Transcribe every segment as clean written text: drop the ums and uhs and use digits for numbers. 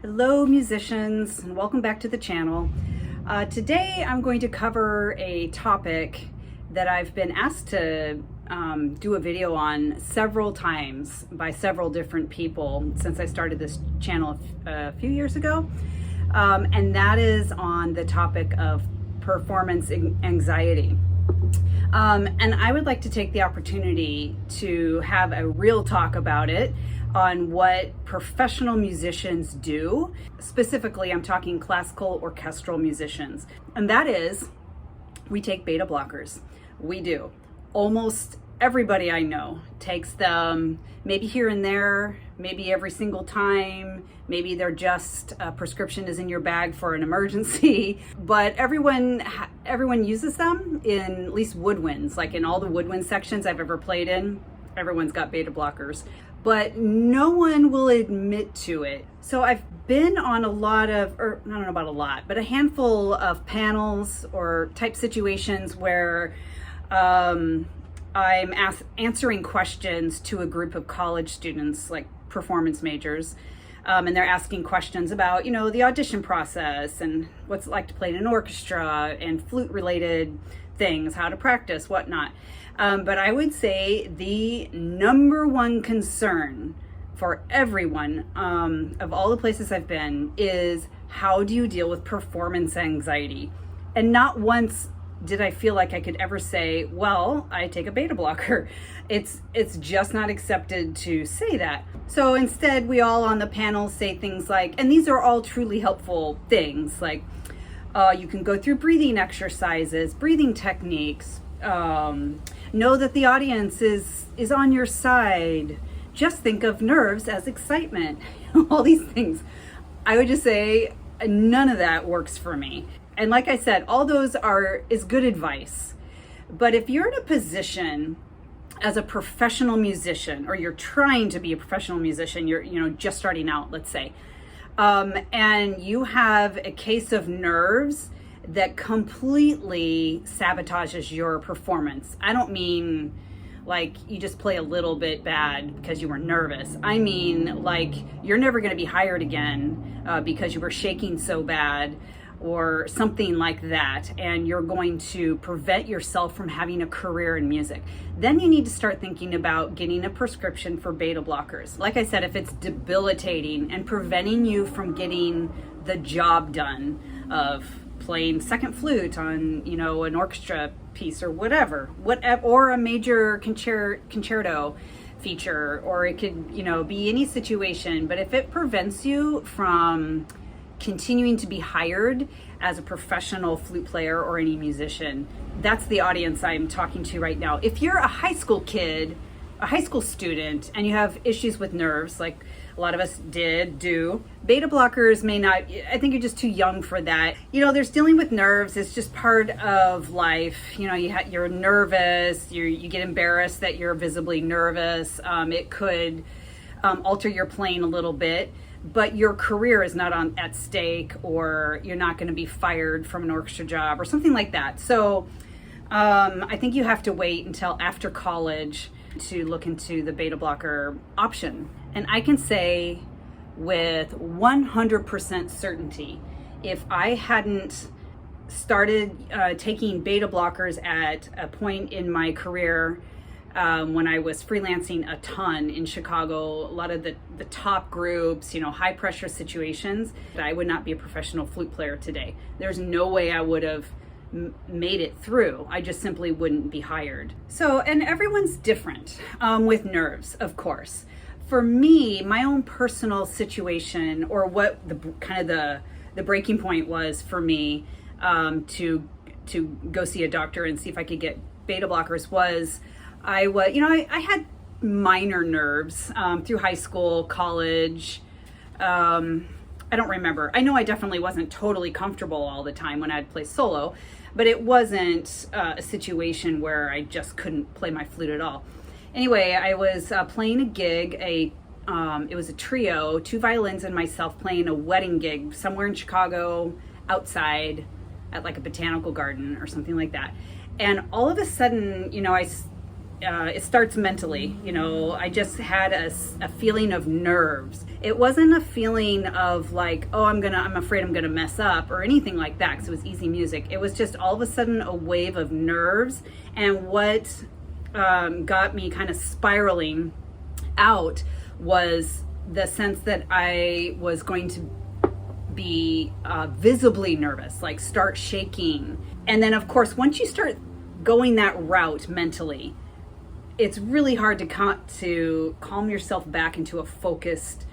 Hello musicians, and welcome back to the channel. Today I'm going to cover a topic that I've been asked to do a video on several times by several different people since I started this channel a few years ago, and that is on the topic of performance anxiety. And I would like to take the opportunity to have a real talk about it on what professional musicians do. Specifically, I'm talking classical orchestral musicians. And that is, we take beta blockers. We do. Almost everybody I know takes them, maybe here and there, maybe every single time. Maybe they're just a prescription is in your bag for an emergency. But everyone uses them in at least woodwinds. Like in all the woodwind sections I've ever played in, everyone's got beta blockers. But no one will admit to it. So I've been on a lot of, or I don't know about a lot, but a handful of panels or type situations where I'm answering questions to a group of college students, like performance majors, and they're asking questions about, the audition process and what's it like to play in an orchestra and flute-related things, how to practice, whatnot. But I would say the number one concern for everyone of all the places I've been is, how do you deal with performance anxiety? And not once did I feel like I could ever say, well, I take a beta blocker. It's just not accepted to say that. So instead, we all on the panel say things like, and these are all truly helpful things, like you can go through breathing exercises, breathing techniques, know that the audience is on your side. Just think of nerves as excitement. All these things. I would just say none of that works for me. And like I said, all those is good advice. But if you're in a position as a professional musician, or you're trying to be a professional musician, you're just starting out, let's say, and you have a case of nerves that completely sabotages your performance. I don't mean like you just play a little bit bad because you were nervous. I mean like you're never going to be hired again because you were shaking so bad or something like that, and you're going to prevent yourself from having a career in music. Then you need to start thinking about getting a prescription for beta blockers. Like I said, if it's debilitating and preventing you from getting the job done of playing second flute on, an orchestra piece or whatever, or a major concerto feature, or it could, be any situation. But if it prevents you from continuing to be hired as a professional flute player or any musician, that's the audience I'm talking to right now. If you're a high school kid, a high school student, and you have issues with nerves, like a lot of us do, beta blockers may not, I think you're just too young for that. There's dealing with nerves. It's just part of life. You're nervous, you get embarrassed that you're visibly nervous. It could alter your playing a little bit, but your career is not at stake, or you're not going to be fired from an orchestra job or something like that. So I think you have to wait until after college to look into the beta blocker option. And I can say with 100% certainty, if I hadn't started taking beta blockers at a point in my career when I was freelancing a ton in Chicago, a lot of the top groups, high pressure situations, I would not be a professional flute player today. There's no way I would have made it through. I just simply wouldn't be hired. So, and everyone's different with nerves, of course. For me, my own personal situation, or what the breaking point was for me to go see a doctor and see if I could get beta blockers was, I had minor nerves through high school, college. I don't remember. I know I definitely wasn't totally comfortable all the time when I'd play solo, but it wasn't a situation where I just couldn't play my flute at all. Anyway, I was playing a gig, it was a trio, 2 violins and myself, playing a wedding gig somewhere in Chicago, outside at like a botanical garden or something like that. And all of a sudden, it starts mentally. You know, I just had a feeling of nerves. It wasn't a feeling of like, oh, I'm afraid I'm gonna mess up or anything like that, because it was easy music. It was just all of a sudden a wave of nerves. And what got me kind of spiraling out was the sense that I was going to be visibly nervous, like start shaking. And then of course, once you start going that route mentally, it's really hard to calm yourself back into a focused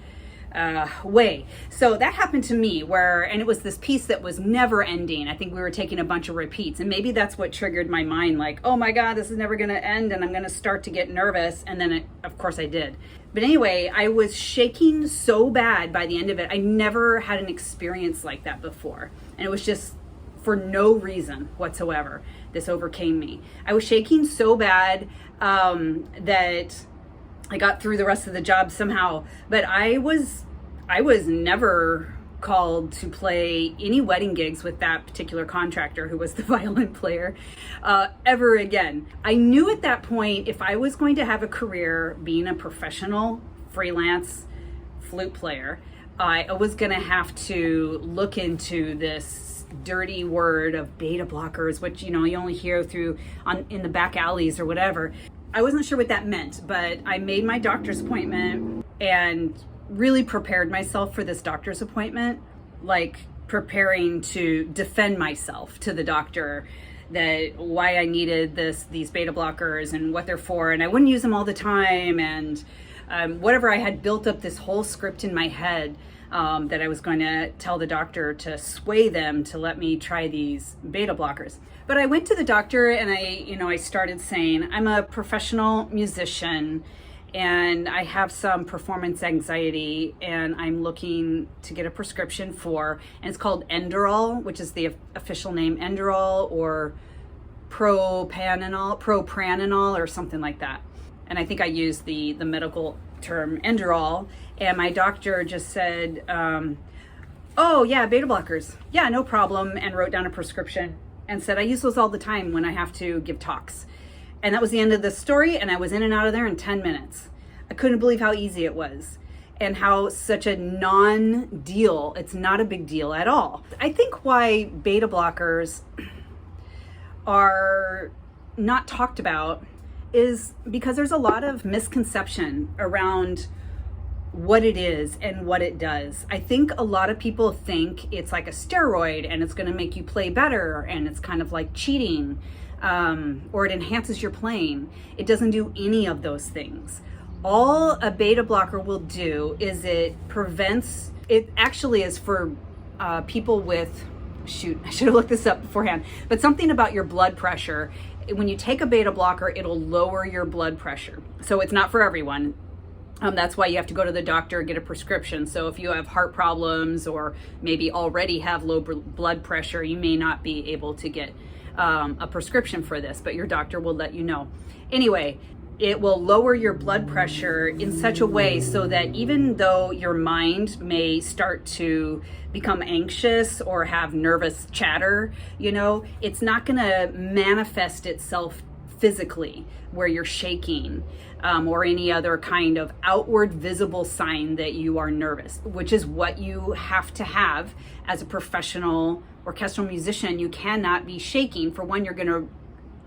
way. So that happened to me and it was this piece that was never ending. I think we were taking a bunch of repeats, and maybe that's what triggered my mind, like, oh my God, this is never going to end, and I'm going to start to get nervous. And then of course I did. But anyway, I was shaking so bad by the end of it. I never had an experience like that before. And it was just for no reason whatsoever. This overcame me. I was shaking so bad that I got through the rest of the job somehow. But I was never called to play any wedding gigs with that particular contractor who was the violin player ever again. I knew at that point, if I was going to have a career being a professional freelance flute player, I was going to have to look into this dirty word of beta blockers, which, you know, you only hear in the back alleys or whatever. I wasn't sure what that meant, but I made my doctor's appointment and really prepared myself for this doctor's appointment, like preparing to defend myself to the doctor, that why I needed these beta blockers and what they're for, and I wouldn't use them all the time, and whatever. I had built up this whole script in my head that I was going to tell the doctor to sway them to let me try these beta blockers. But I went to the doctor and I started saying, I'm a professional musician and I have some performance anxiety, and I'm looking to get a prescription for, and it's called Inderal, which is the official name, Inderal, or propranolol or something like that. And I think I used the medical term Inderal, and my doctor just said, oh yeah, beta blockers. Yeah, no problem, and wrote down a prescription and said, I use those all the time when I have to give talks. And that was the end of the story, and I was in and out of there in 10 minutes. I couldn't believe how easy it was and how such a non-deal, it's not a big deal at all. I think why beta blockers are not talked about is because there's a lot of misconception around what it is and what it does. I think a lot of people think it's like a steroid and it's going to make you play better, and it's kind of like cheating, or it enhances your playing. It doesn't do any of those things. All a beta blocker will do is it prevents, it actually is for people with, shoot, I should have looked this up beforehand, but something about your blood pressure. When you take a beta blocker, it'll lower your blood pressure. So it's not for everyone. That's why you have to go to the doctor and get a prescription. So if you have heart problems or maybe already have low blood pressure, you may not be able to get a prescription for this, but your doctor will let you know. Anyway, it will lower your blood pressure in such a way so that even though your mind may start to become anxious or have nervous chatter, it's not going to manifest itself physically where you're shaking or any other kind of outward visible sign that you are nervous, which is what you have to have as a professional orchestral musician. You cannot be shaking. For one, you're going to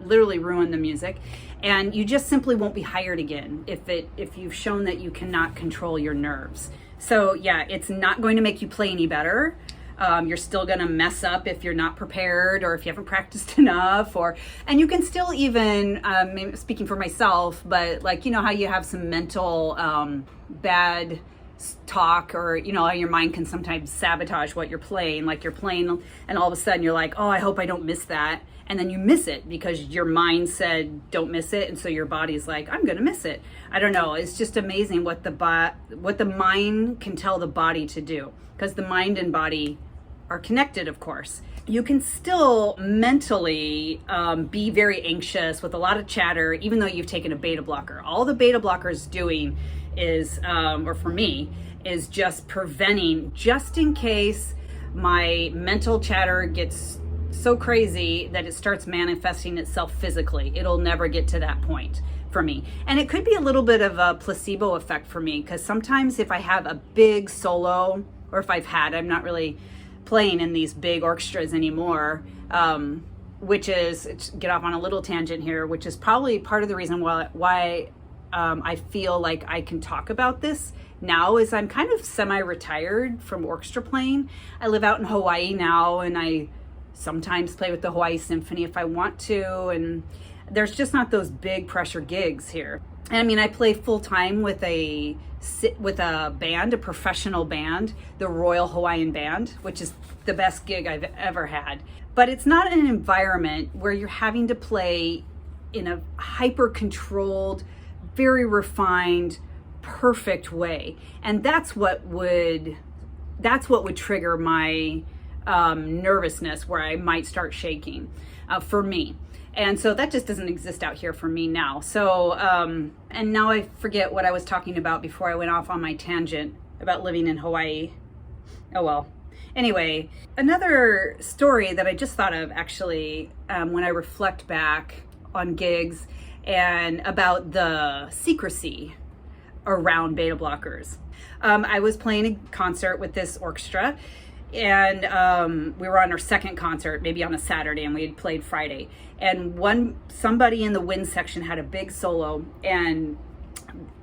literally ruin the music, and you just simply won't be hired again if you've shown that you cannot control your nerves. So yeah, it's not going to make you play any better. You're still going to mess up if you're not prepared or if you haven't practiced enough, and you can still even, maybe speaking for myself, but like, how you have some mental bad talk, or how your mind can sometimes sabotage what you're playing. Like you're playing and all of a sudden you're like, oh, I hope I don't miss that. And then you miss it because your mind said don't miss it, and so your body's like, I'm gonna miss it. I don't know. It's just amazing what the mind can tell the body to do, because the mind and body are connected, of course. You can still mentally be very anxious with a lot of chatter, even though you've taken a beta blocker. All the beta blocker is doing is, or for me, is just preventing, just in case my mental chatter gets so crazy that it starts manifesting itself physically. It'll never get to that point, for me. And it could be a little bit of a placebo effect for me, because sometimes if I have a big solo, or if I'm not really playing in these big orchestras anymore, which is, get off on a little tangent here, which is probably part of the reason why I feel like I can talk about this now, is I'm kind of semi-retired from orchestra playing. I live out in Hawaii now, and I sometimes play with the Hawaii Symphony if I want to, and there's just not those big pressure gigs here. And I mean, I play full-time with a band, a professional band, the Royal Hawaiian Band, which is the best gig I've ever had. But it's not an environment where you're having to play in a hyper-controlled, very refined, perfect way. And that's what would trigger my nervousness, where I might start shaking for me. And so that just doesn't exist out here for me now. So, and now I forget what I was talking about before I went off on my tangent about living in Hawaii. Oh well. Anyway, another story that I just thought of actually, when I reflect back on gigs and about the secrecy around beta blockers. I was playing a concert with this orchestra, and we were on our second concert, maybe on a Saturday, and we had played Friday. And somebody in the wind section had a big solo, and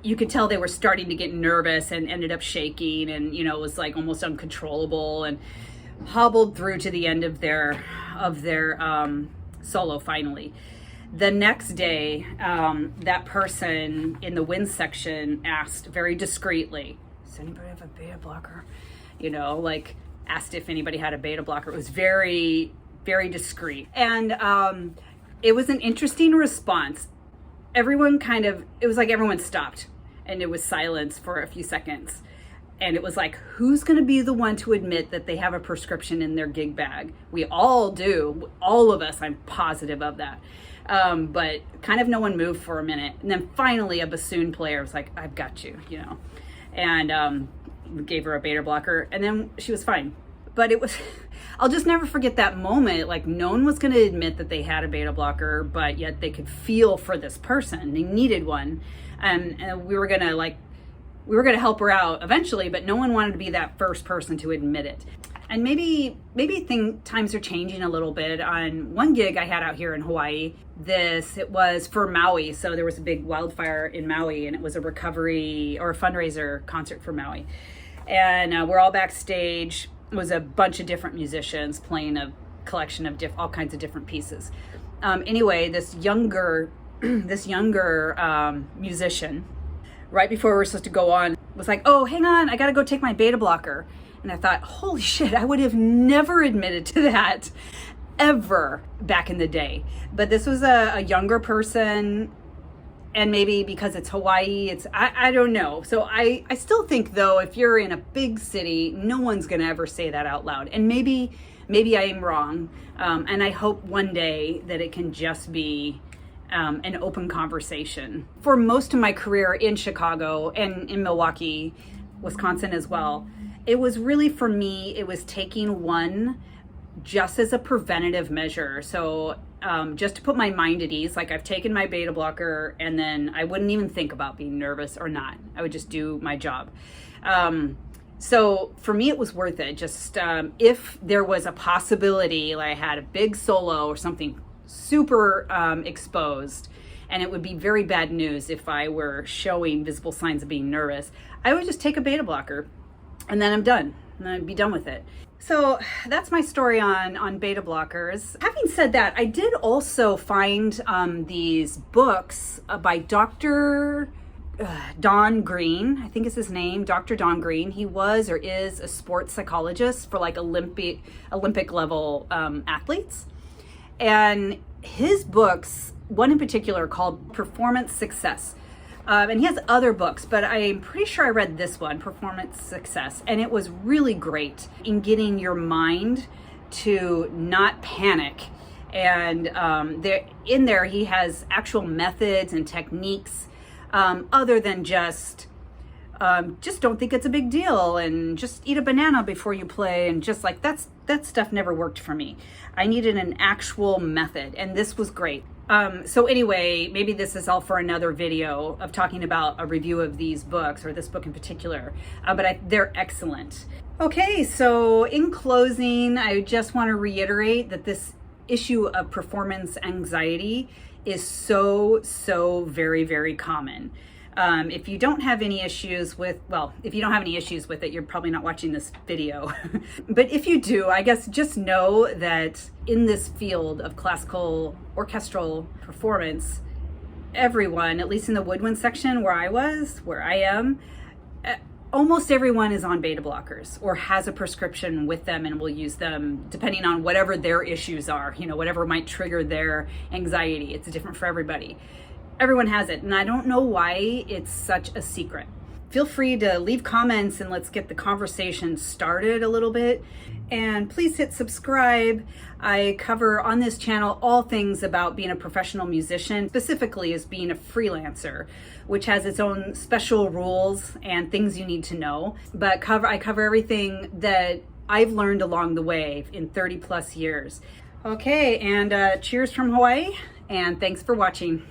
you could tell they were starting to get nervous and ended up shaking, and it was like almost uncontrollable, and hobbled through to the end of their solo finally. The next day, that person in the wind section asked very discreetly, "Does anybody have a beta blocker?" Asked if anybody had a beta blocker. It was very, very discreet. And it was an interesting response. It was like everyone stopped, and it was silence for a few seconds. And it was like, who's going to be the one to admit that they have a prescription in their gig bag? We all do. All of us, I'm positive of that. But kind of no one moved for a minute. And then finally a bassoon player was like, "I've got you," and gave her a beta blocker, and then she was fine. But it was, I'll just never forget that moment. Like, no one was going to admit that they had a beta blocker, but yet they could feel for this person. They needed one. And we were going to help her out eventually, but no one wanted to be that first person to admit it. And maybe times are changing a little bit. On one gig I had out here in Hawaii, it was for Maui. So there was a big wildfire in Maui, and it was a recovery or a fundraiser concert for Maui. And we're all backstage. It was a bunch of different musicians playing a collection of all kinds of different pieces. Anyway, this younger musician, right before we were supposed to go on, was like, "Oh, hang on, I gotta go take my beta blocker." And I thought, holy shit, I would have never admitted to that ever back in the day. But this was a younger person, and maybe because it's Hawaii, I don't know. So I still think, though, if you're in a big city, no one's gonna ever say that out loud. And maybe I am wrong, and I hope one day that it can just be an open conversation. For most of my career in Chicago and in Milwaukee, Wisconsin as well, it was really, for me, it was taking one just as a preventative measure. So just to put my mind at ease, like I've taken my beta blocker, and then I wouldn't even think about being nervous or not. I would just do my job. So for me, it was worth it. Just if there was a possibility, like I had a big solo or something super exposed, and it would be very bad news if I were showing visible signs of being nervous, I would just take a beta blocker, and then I'm done, and I'd be done with it. So that's my story on beta blockers. Having said that, I did also find these books by Dr. Don Green, I think is his name, Dr. Don Green. He was or is a sports psychologist for like Olympic level athletes. And his books, one in particular called Performance Success. And he has other books, but I'm pretty sure I read this one, Performance Success, and it was really great in getting your mind to not panic. And in there, he has actual methods and techniques other than just don't think it's a big deal, and just eat a banana before you play, and just like that stuff never worked for me. I needed an actual method, and this was great. So anyway, maybe this is all for another video of talking about a review of these books, or this book in particular, but they're excellent. Okay, so in closing, I just want to reiterate that this issue of performance anxiety is so very, very common. If you don't have any issues with, well, if you don't have any issues with it, you're probably not watching this video. But if you do, I guess just know that in this field of classical orchestral performance, everyone, at least in the woodwind section where I am, almost everyone is on beta blockers or has a prescription with them and will use them depending on whatever their issues are, whatever might trigger their anxiety. It's different for everybody. Everyone has it, and I don't know why it's such a secret. Feel free to leave comments and let's get the conversation started a little bit. And please hit subscribe. I cover on this channel all things about being a professional musician, specifically as being a freelancer, which has its own special rules and things you need to know. But I cover everything that I've learned along the way in 30 plus years. Okay, and cheers from Hawaii, and thanks for watching.